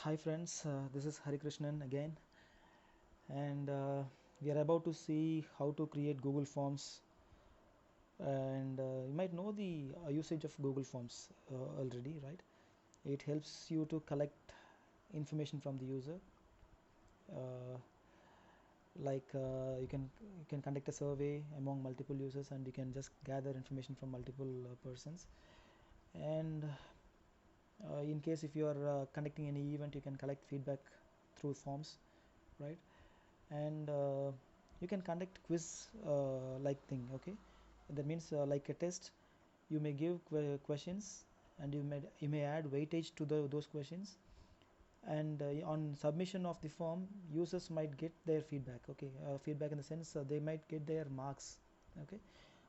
Hi friends, this is Hari Krishnan again, and we are about to see how to create Google Forms. And you might know the usage of Google Forms already, right? It helps you to collect information from the user. Uh, you can conduct a survey among multiple users, and you can just gather information from multiple persons. And in case if you are conducting any event, you can collect feedback through forms, right? And you can conduct quiz like thing. Okay, that means like a test, you may give questions, and you may add weightage to those questions, and on submission of the form, users might get their feedback. Okay, feedback in the sense they might get their marks. Okay,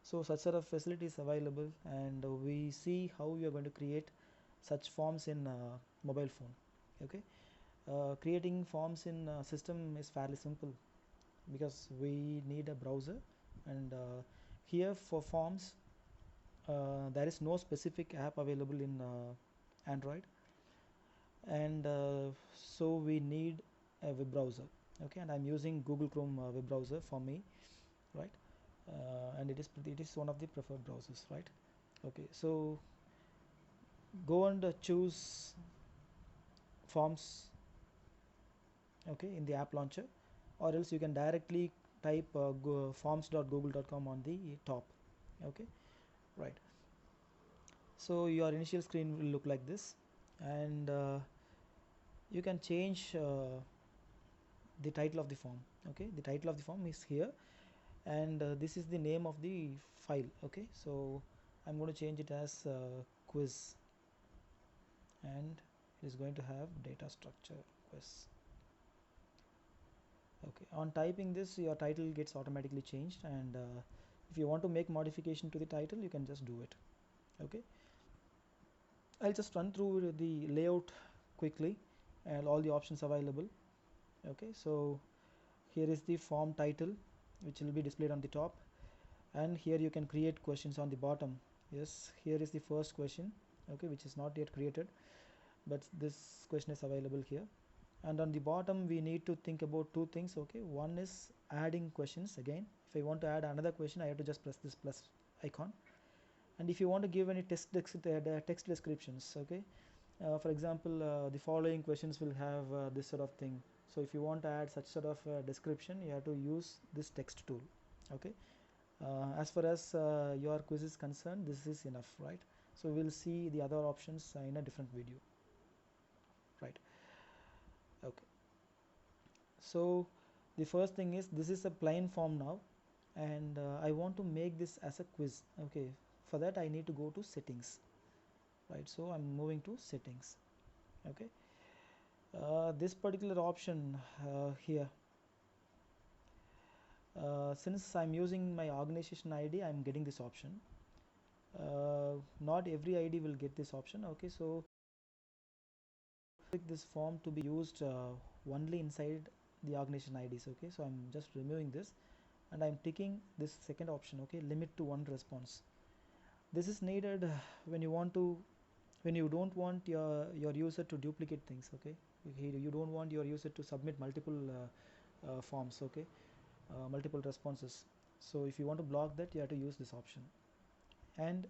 so such sort of facility is available, and we see how we are going to create such forms in mobile phone. Okay, creating forms in system is fairly simple, because we need a browser, and here for forms there is no specific app available in Android, and so we need a web browser. Okay, and I'm using Google Chrome web browser for me, right? And it is one of the preferred browsers, right? Okay, so go and choose forms, okay, in the app launcher, or else you can directly type forms.google.com on the top. Okay, right. So your initial screen will look like this, and you can change the title of the form. Okay, the title of the form is here, and this is the name of the file. Okay, so I'm going to change it as quiz, and it is going to have data structure quiz. Okay, on typing this, your title gets automatically changed, and if you want to make modification to the title, you can just do it. Okay, I'll just run through the layout quickly and all the options available. Okay, so here is the form title, which will be displayed on the top, and here you can create questions on the bottom. Yes, here is the first question, okay, which is not yet created, but this question is available here. And on the bottom, we need to think about two things. Okay, one is adding questions. Again, if I want to add another question, I have to just press this plus icon. And if you want to give any text descriptions, okay, for example, the following questions will have this sort of thing. So if you want to add such sort of description, you have to use this text tool. Okay, as far as your quiz is concerned, this is enough, right? So we'll see the other options in a different video, right? Okay, so the first thing is, this is a plain form now, and I want to make this as a quiz. Okay, for that I need to go to settings, right? So I'm moving to settings. Okay, this particular option here, since I'm using my organization ID, I'm getting this option. Not every ID will get this option. Okay, so this form to be used only inside the organization IDs. Okay, so I'm just removing this, and I'm ticking this second option. Okay, limit to one response. This is needed when you don't want your user to duplicate things. Okay, you don't want your user to submit multiple forms. Okay, multiple responses. So if you want to block that, you have to use this option, and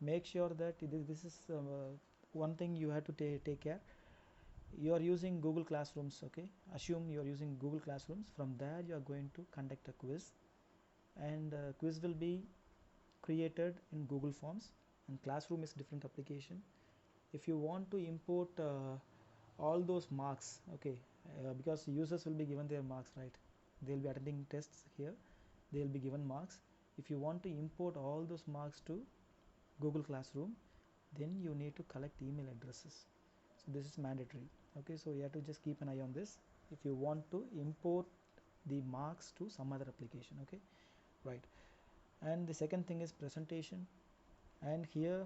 make sure that this is one thing you have to take care. You are using Google Classrooms. Okay, assume you are using Google Classrooms. From there you are going to conduct a quiz, and quiz will be created in Google Forms, and Classroom is different application. If you want to import all those marks, okay, because users will be given their marks, right? They'll be attending tests here, they'll be given marks. If you want to import all those marks to Google Classroom, then you need to collect email addresses. So this is mandatory. Okay, so you have to just keep an eye on this if you want to import the marks to some other application. Okay, right. And the second thing is presentation, and here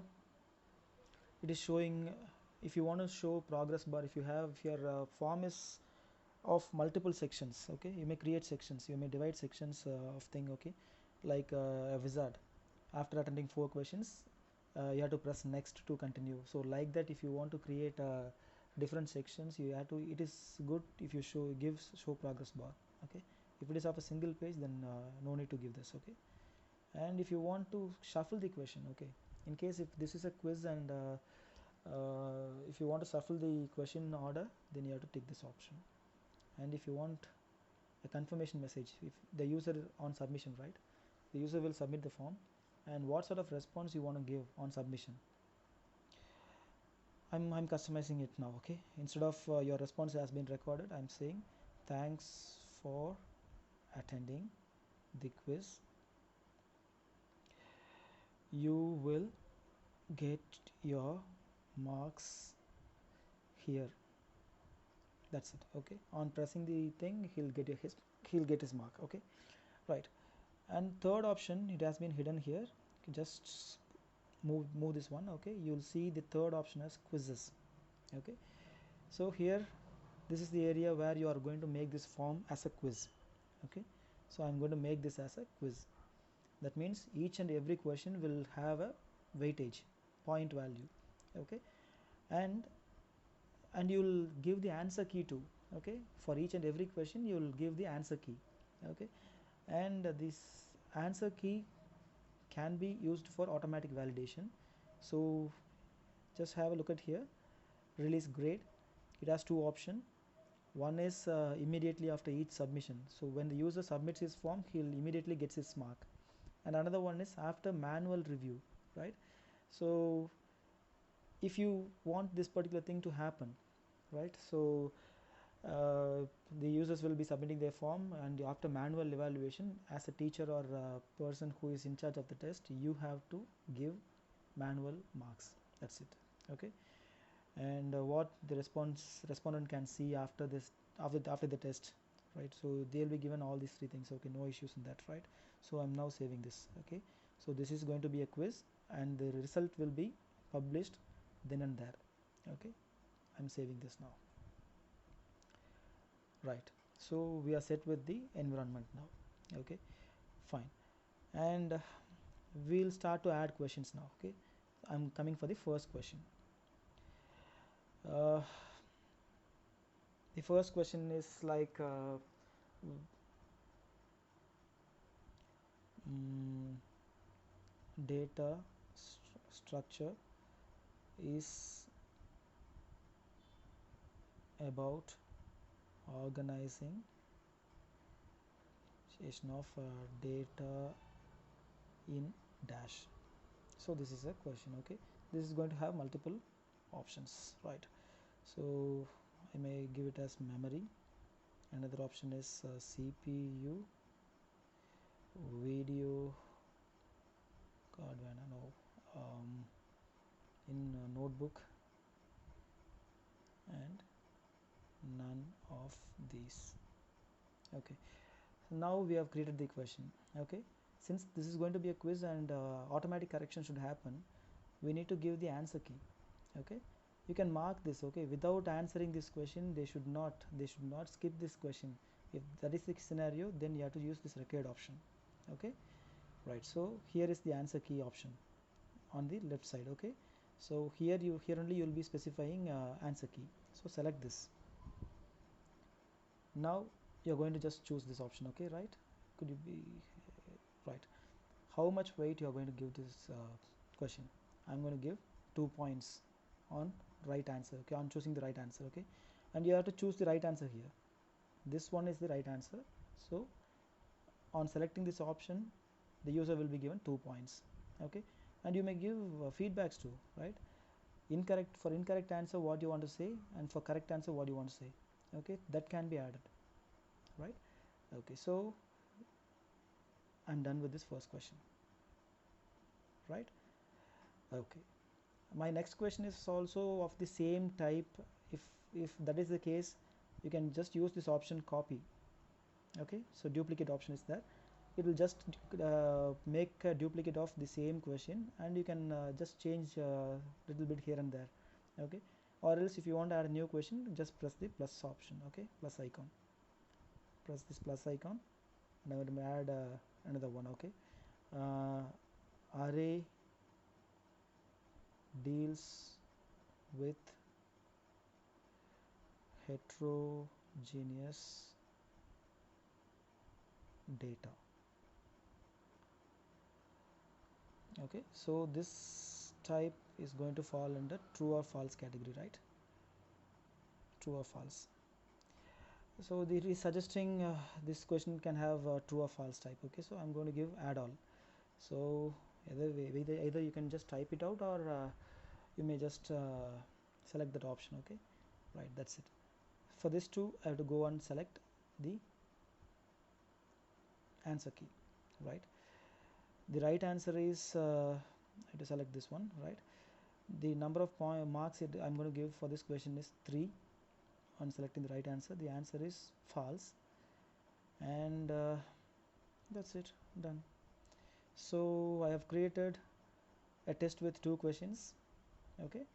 it is showing, if you want to show progress bar, if your form is of multiple sections, okay, you may create sections, you may divide sections of thing. Okay, like a wizard. After attending 4 questions, you have to press next to continue. So like that, if you want to create different sections, you have to, it is good if you show progress bar. Okay, if it is of a single page, then no need to give this. Okay, and if you want to shuffle the question, okay, in case if this is a quiz and if you want to shuffle the question order, then you have to tick this option. And if you want a confirmation message, if the user on submission, right, the user will submit the form, and what sort of response you want to give on submission, I'm customizing it now. Okay, instead of your response has been recorded, I'm saying thanks for attending the quiz, you will get your marks here. That's it. Okay, on pressing the thing, he'll get his mark. Okay, right. And third option, it has been hidden here. Just move this one. Okay, you'll see the third option as quizzes. Okay, so here this is the area where you are going to make this form as a quiz. Okay, so I'm going to make this as a quiz. That means each and every question will have a weightage point value. Okay, and you'll give the answer key too. Okay, for each and every question you'll give the answer key. Okay, and this answer key can be used for automatic validation. So just have a look at here, release grade. It has two options. One is immediately after each submission, so when the user submits his form, he'll immediately gets his mark. And another one is after manual review, right? So if you want this particular thing to happen, right, so the users will be submitting their form, and after manual evaluation, as a teacher or a person who is in charge of the test, you have to give manual marks. That's it. Okay, and what the respondent can see after this, after the test, right, so they'll be given all these three things. Okay, no issues in that, right? So I'm now saving this. Okay, so this is going to be a quiz, and the result will be published then and there. Okay, I'm saving this now. Right, so we are set with the environment now. Okay, fine, and we'll start to add questions now. Okay, I'm coming for the first question. The first question is like data structure is about organizing of data in dash. So this is a question. Okay, this is going to have multiple options, right? So I may give it as memory. Another option is CPU, video card, in notebook, and none of these. Okay, so now we have created the question. Okay, since this is going to be a quiz and automatic correction should happen, we need to give the answer key. Okay, you can mark this. Okay, without answering this question, they should not skip this question. If that is the scenario, then you have to use this required option. Okay, right, so here is the answer key option on the left side. Okay, so here only you will be specifying answer key. So select this. Now you're going to just choose this option. Okay, right, could you be right? How much weight you are going to give this question? I'm going to give 2 points on right answer. Okay, on choosing the right answer. Okay, and you have to choose the right answer here. This one is the right answer, so on selecting this option, the user will be given 2 points. Okay, and you may give feedbacks too, right? For incorrect answer, what you want to say, and for correct answer, what you want to say. Okay, that can be added, right? Okay, so I'm done with this first question, right? Okay, my next question is also of the same type. If that is the case, you can just use this option copy. Okay, so duplicate option is there. It will just make a duplicate of the same question, and you can just change a little bit here and there. Okay, or else if you want to add a new question, just press the plus option. Okay, plus icon, press this plus icon, and I'm going to add another one. Okay, array deals with heterogeneous data. Okay, so this type is going to fall under true or false category, right? True or false. So it is suggesting this question can have true or false type. Okay, so I'm going to give add all. So either you can just type it out, or you may just select that option. Okay, right, that's it. For this too, I have to go and select the answer key, right? The right answer is I have to select this one, right? The number of marks I'm going to give for this question is 3 on selecting the right answer. The answer is false, and that's it, done. So I have created a test with 2 questions. Okay,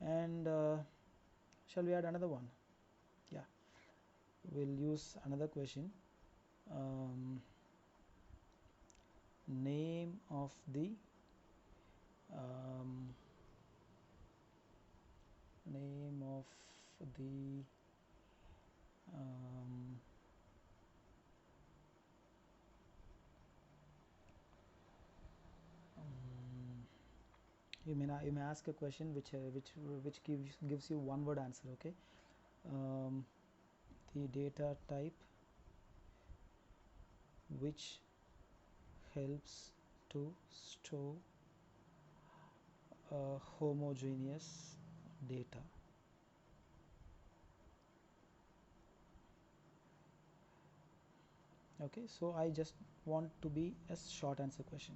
and shall we add another one? Yeah, we'll use another question. Name of the name of the you may ask a question which gives you one word answer. Okay, the data type which helps to store homogeneous data. Okay, so I just want to be a short answer question.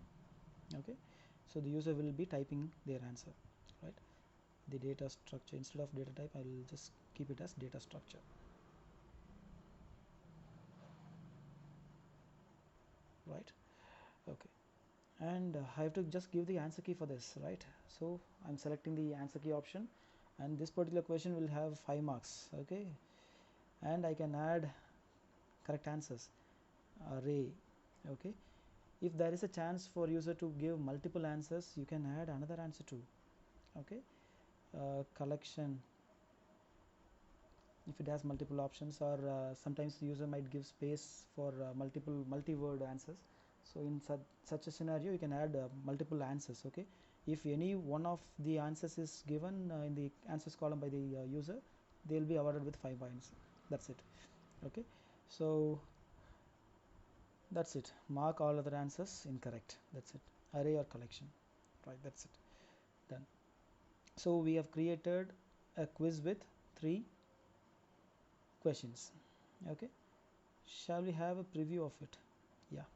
Okay, so the user will be typing their answer, right? The data structure, instead of data type, I will just keep it as data structure, right? Okay, and I have to just give the answer key for this, right? So I'm selecting the answer key option, and this particular question will have 5 marks. Okay, and I can add correct answers array. Okay, if there is a chance for user to give multiple answers, you can add another answer too. Okay, collection, if it has multiple options, or sometimes the user might give space for multi-word answers. So in such a scenario, you can add multiple answers. Okay, if any one of the answers is given in the answers column by the user, they will be awarded with 5 points. That's it. Okay, so that's it. Mark all other answers incorrect. That's it. Array or collection, right? That's it, done. So we have created a quiz with 3 questions. Okay, shall we have a preview of it? Yeah,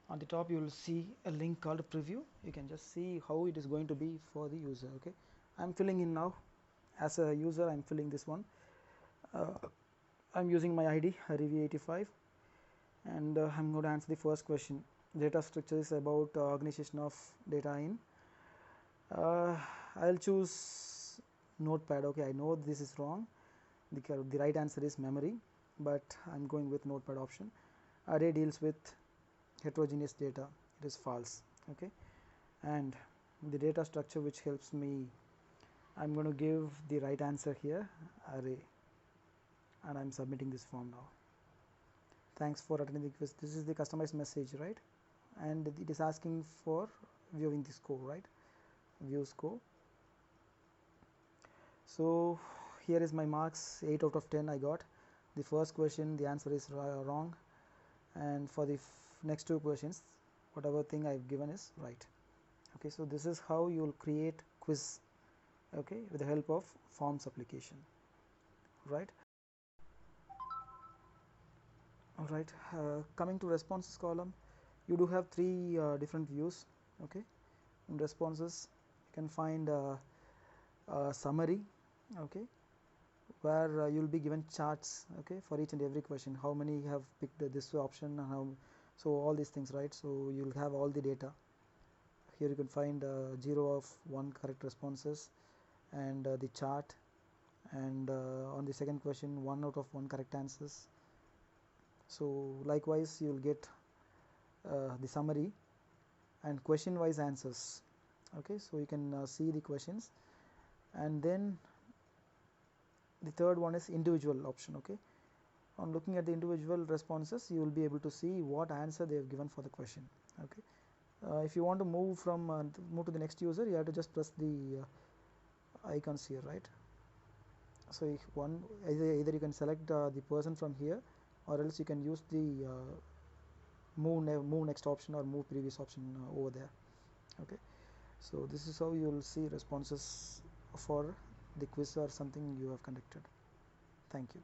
on the top you will see a link called preview. You can just see how it is going to be for the user. Okay, I'm filling in now. As a user, I'm filling this one. I'm using my ID Harivi85, and I'm going to answer the first question. Data structure is about organization of data in. I'll choose notepad. Okay, I know this is wrong. The right answer is memory, but I'm going with notepad option. Array deals with heterogeneous data. It is false. Okay, and the data structure which helps me, I'm going to give the right answer here, array, and I'm submitting this form now. Thanks for attending the quiz. This is the customized message, right? And it is asking for viewing the score, right? View score. So here is my marks, 8 out of 10 I got. The first question, the answer is wrong, and for the next 2 questions, whatever thing I've given is right. Okay, so this is how you will create quiz, okay, with the help of forms application, right? All right, coming to responses column, you do have 3 different views. Okay, in responses you can find summary, okay, where you'll be given charts, okay, for each and every question, how many have picked this option, and how, so all these things, right? So you'll have all the data. Here you can find 0 of 1 correct responses, and the chart, and on the second question 1 out of 1 correct answers. So likewise you will get the summary and question wise answers. Okay, so you can see the questions, and then The third one is individual option. Okay, on looking at the individual responses, you will be able to see what answer they have given for the question. Okay, if you want to move to the next user, you have to just press the icons here, right? So if either you can select the person from here, or else you can use the move next option or move previous option over there. Okay, so this is how you will see responses for the quiz or something you have conducted. Thank you.